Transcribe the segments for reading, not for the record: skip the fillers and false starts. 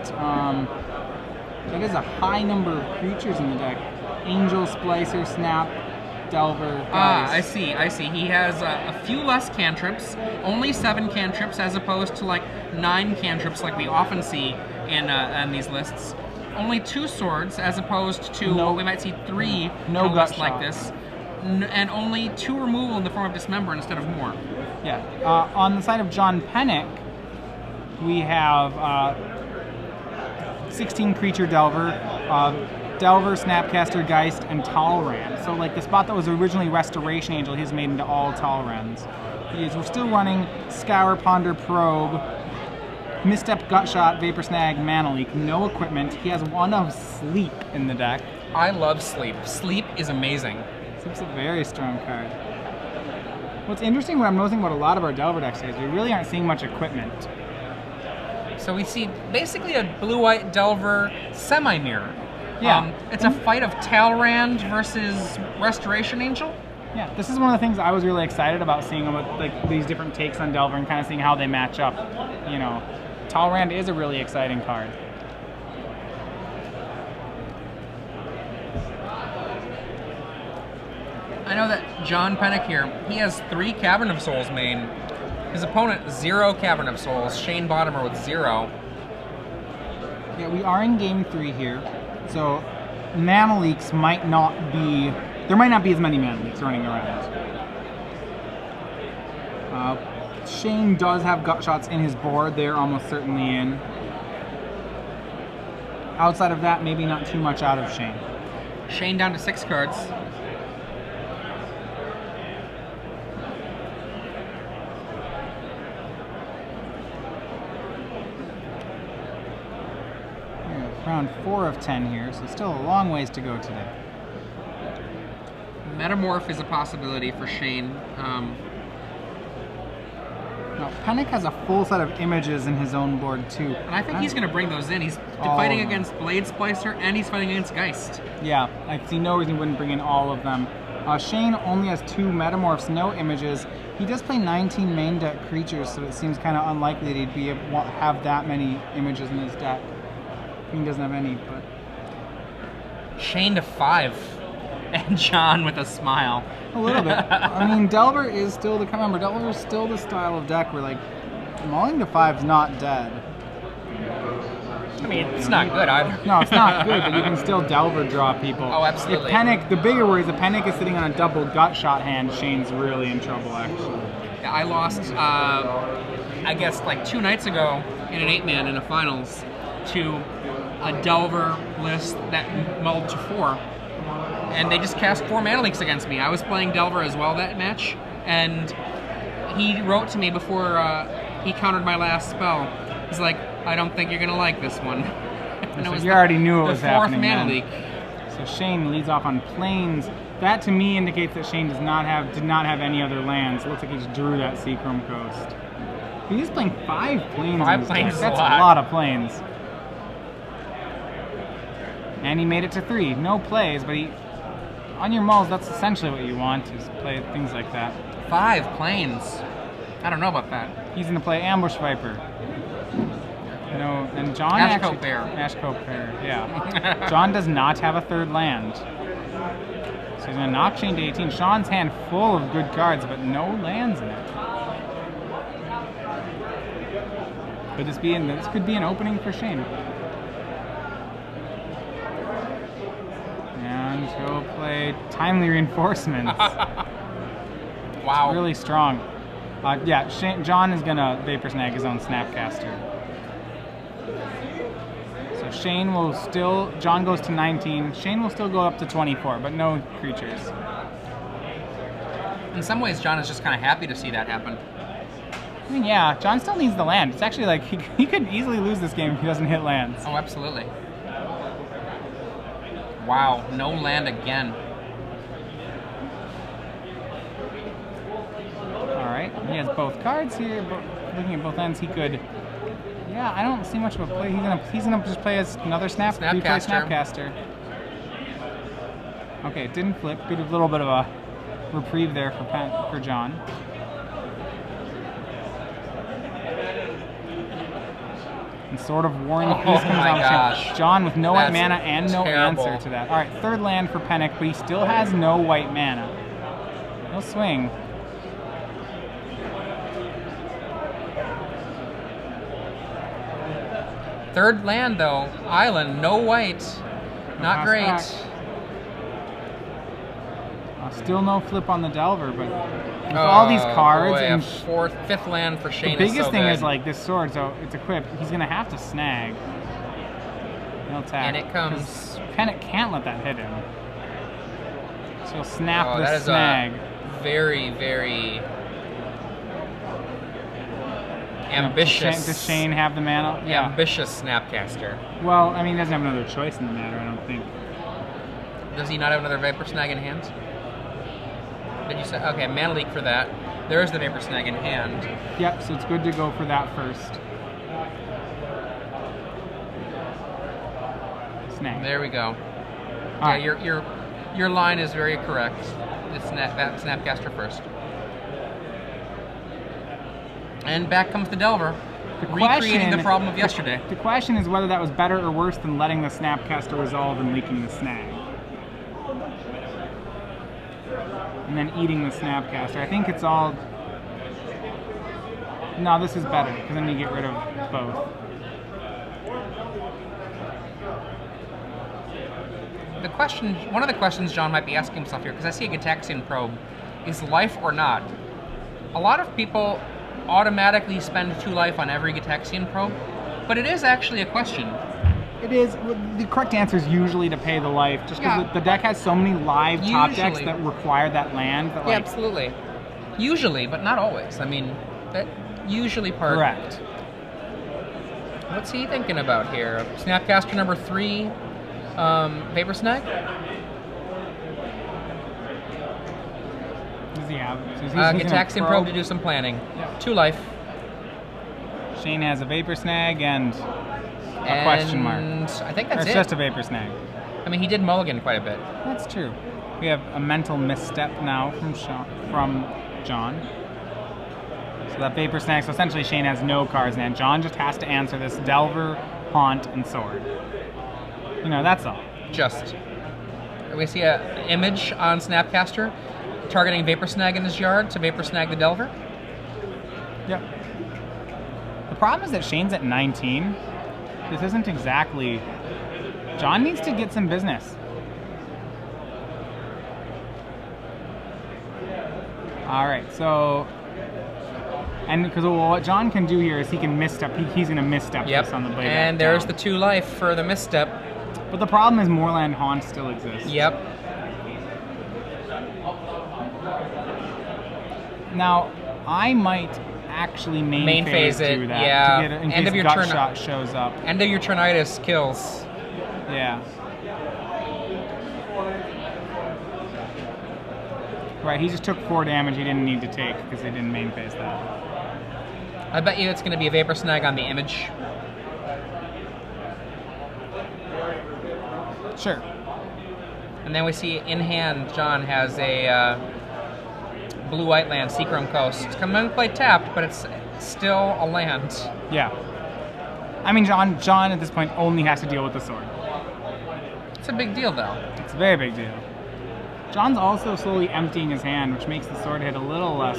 that. That is a high number of creatures in the deck. Angel, Splicer, Snap, Delver, Geist. I see. He has a few less cantrips, only 7 cantrips as opposed to like 9 cantrips like we often see in these lists. Only 2 swords as opposed to what we might see 3 in a list like this. And only 2 removal in the form of Dismember instead of more. Yeah. On the side of John Penick, we have 16 creature Delver, Delver, Snapcaster, Geist, and Talrand. So like the spot that was originally Restoration Angel, he's made into all Talrands. We're still running Scour, Ponder, Probe, Misstep, Gutshot, Vapor Snag, Mana Leak, no equipment. He has 1 of Sleep in the deck. I love Sleep. Sleep is amazing. Sleep's a very strong card. What's interesting, what I'm noticing about a lot of our Delver decks is we really aren't seeing much equipment. So we see basically a blue-white Delver semi-mirror. Yeah. It's a fight of Talrand versus Restoration Angel. Yeah, this is one of the things I was really excited about seeing about like these different takes on Delver and kind of seeing how they match up. You know, Talrand is a really exciting card. I know that John Penick here, he has 3 Cavern of Souls main. His opponent, 0 Cavern of Souls. Shane Bodimer with 0. Yeah, we are in game 3 here, so Mana Leaks might not be... There might not be as many Mana Leaks running around. Shane does have Gutshots in his board. They're almost certainly in. Outside of that, maybe not too much out of Shane. Shane down to 6 cards. Round 4 of 10 here, so still a long ways to go today. Metamorph is a possibility for Shane. Now, Penick has a full set of images in his own board too. And I think he's going to bring those in. He's fighting against Blade Splicer and he's fighting against Geist. Yeah, I see no reason he wouldn't bring in all of them. Shane only has 2 Metamorphs, no images. He does play 19 main deck creatures, so it seems kind of unlikely that he'd have that many images in his deck. He doesn't have any, but... Shane to 5. And John with a smile. A little bit. I mean, Delver is still the... Remember, Delver is still the style of deck where, like, Mauling to 5's not dead. I mean, it's not good either. No, it's not good, but you can still Delver draw people. Oh, absolutely. If Penick... The bigger worry is if Penick is sitting on a double Gutshot hand, Shane's really in trouble, actually. Yeah, I lost, I guess, like 2 nights ago in an 8-man in a finals to a Delver list that mulled to 4. And they just cast 4 Mana Leaks against me. I was playing Delver as well that match, and he wrote to me before he countered my last spell. He's like, I don't think you're going to like this one. And so you already knew it was happening. The 4th Mana Leak. So Shane leads off on Plains. That to me indicates that Shane did not have any other lands. It looks like he just drew that Seachrome Coast. He's playing 5 Plains. 5 Plains is That's a lot of Plains. And he made it to 3. No plays, but he... On your mulls, that's essentially what you want, is play things like that. 5 Plains. I don't know about that. He's going to play Ambush Viper. No, and John Ashcote Bear. Ashcote Bear, yeah. John does not have a 3rd land. So he's going to knock Shane to 18. Sean's hand full of good cards, but no lands in it. This could be an opening for Shane. And he'll play Timely Reinforcements. Wow. It's really strong. Yeah, John is going to Vapor Snag his own Snapcaster. So Shane will still... John goes to 19. Shane will still go up to 24, but no creatures. In some ways, John is just kind of happy to see that happen. I mean, yeah, John still needs the land. It's actually like he could easily lose this game if he doesn't hit lands. Oh, absolutely. Wow, no land again. Alright, he has both cards here. Looking at both ends, he could... Yeah, I don't see much of a play. He's gonna just play as another Snapcaster. Okay, it didn't flip. Good, a little bit of a reprieve there for John. And Sword of War and Oh Peace comes my out. gosh. John with no white That's mana and no terrible. answer to that. All right, third land for Penick, but he still has no white mana. No swing. Third land though, island, no white, not great. Back. Still no flip on the Delver, but with all these cards boy, and fifth land for Shane. the biggest is so thing good. is like this sword, so it's equipped. He's gonna have to snag. He'll attack. And it comes. 'cause Penick can't let that hit him. So he'll snap the that is snag. a very, very ambitious. Does Shane have the mana? Yeah. Ambitious Snapcaster. Well, I mean, he doesn't have another choice in the matter, I don't think. Does he not have another Vapor Snag in hand? Did you say? Okay, mana leak for that. There is the Vapor Snag in hand. Yep, so it's good to go for that first. Snag. There we go. All Yeah, right. your line is very correct. It's that Snapcaster first. And back comes the Delver, recreating the problem of yesterday. The question is whether that was better or worse than letting the Snapcaster resolve and leaking the snag. And then eating the Snapcaster. I think it's all... No, this is better, because then you get rid of both. The question, one of the questions John might be asking himself here, because I see a Gitaxian Probe, is life or not? A lot of people automatically spend 2 life on every Gitaxian Probe, but it is actually a question. It is. The correct answer is usually to pay the life, just because the deck has so many live top decks Usually. that require that land. That, Yeah, like, absolutely. Usually, but not always. I mean, that usually part. correct. What's he thinking about here? Snapcaster number 3, Vapor Snag? Does he have? So he's gonna Gitaxian Probe to do some planning. Yep. 2 life. Shane has a Vapor Snag and a question mark. I think Or that's it's it. just a Vapor Snag. I mean, he did mulligan quite a bit. That's true. We have a mental misstep now from John. So that Vapor Snag, so essentially Shane has no cards in hand. John just has to answer this Delver, Haunt, and Sword. You know, that's all. Just. We see an image on Snapcaster targeting Vapor Snag in his yard to Vapor Snag the Delver. Yep. The problem is that Shane's at 19. This isn't exactly... John needs to get some business. All right, so... And because what John can do here is he can misstep. He's going to misstep this on the blade. And there's the 2 life for the misstep. But the problem is Moorland Haunt still exists. Yep. Now, I might actually main phase it. do that. Yeah. To get it in End case of your Gut turn. Shot shows up. End of your turnitis kills. Yeah. Right, he just took 4 damage he didn't need to take because he didn't main phase that. I bet you it's going to be a Vapor Snag on the image. Sure. And then we see in hand, John has a blue-white land, Seachrome Coast. It's coming into play tapped, but it's still a land. Yeah. I mean, John at this point only has to deal with the sword. It's a big deal, though. It's a very big deal. John's also slowly emptying his hand, which makes the sword hit a little less,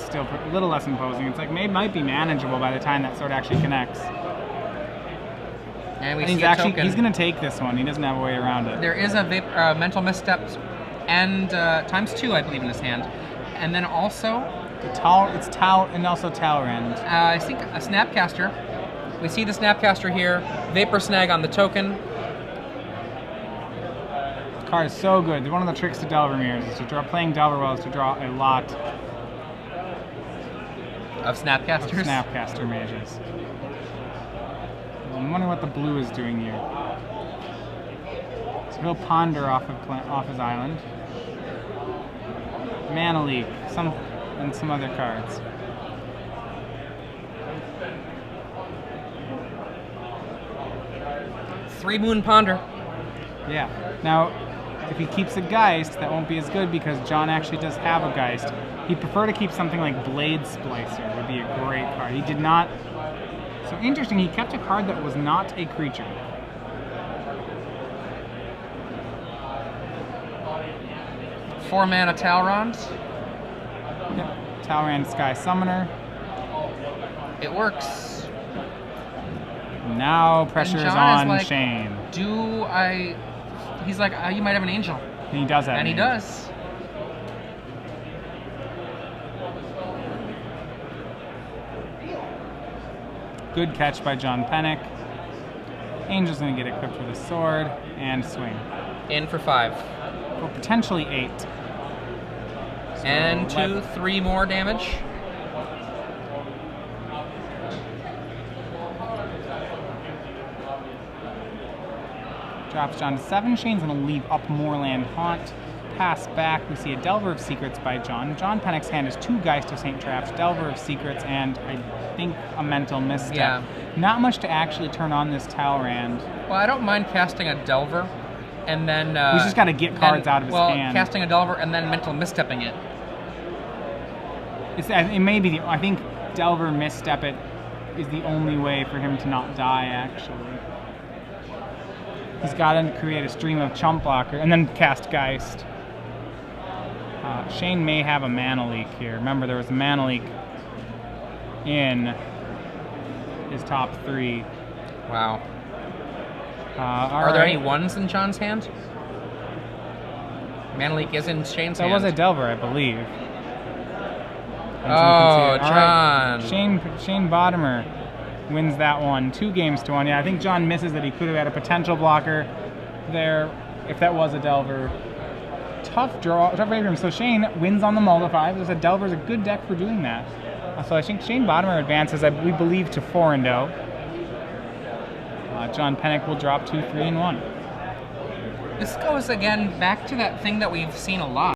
still a little less imposing. It's like might be manageable by the time that sword actually connects. And we And see a token. he's gonna take this one. He doesn't have a way around it. There is a mental misstep and ×2, I believe, in his hand. And then also, It's Tau and also Talrand. I think a Snapcaster. We see the Snapcaster here. Vapor Snag on the token. Card is so good. One of the tricks to Delver Mirrors is playing Delver well is to draw a lot Of Snapcasters. of Snapcaster mages. I'm wondering what the blue is doing here. So he'll ponder off his island. Mana Leak, and some other cards. Three Moon Ponder. Yeah. Now, if he keeps a Geist, that won't be as good because John actually does have a Geist. He'd prefer to keep something like Blade Splicer, would be a great card. He did not So interesting, he kept a card that was not a creature. Four mana Talrond. Yep. Talrand Sky Summoner. It works. Now pressure is John on is like, Shane. He's like, you might have an angel. And he does have And he angel. does. Good catch by John Penick. Angel's going to get equipped with a sword and swing. In for 5. Or potentially 8. So And 2, 3 more damage. Drops John to 7. Shane's going to leave up Moorland Haunt. Pass back. We see a Delver of Secrets by John. John Penick's hand is 2 Geist of St. Traps, Delver of Secrets, and I think a Mental Misstep. Yeah. Not much to actually turn on this Talrand. Well, I don't mind casting a Delver, and then... He's just got to get cards out of his hand. casting a Delver and then Mental Misstepping it. It may be I think Delver Misstep it is the only way for him to not die, actually. He's got to create a stream of Chump Blocker and then cast Geist. Shane may have a mana leak here. Remember, there was a mana leak in his top 3. Wow. Are there any 1s in John's hand? Mana Leak is in Shane's That hand. was a Delver, I believe. Oh, John. John. Shane Bodimer wins that one, 2-1. Yeah, I think John misses that. He could have had a potential blocker there if that was a Delver. Tough draw, tough way for him. So Shane wins on the Multiply. There's a Delver's a good deck for doing that. So I think Shane Bodimer advances, we believe, to 4-0. John Penick will drop 2, 3, and 1. This goes again back to that thing that we've seen a lot.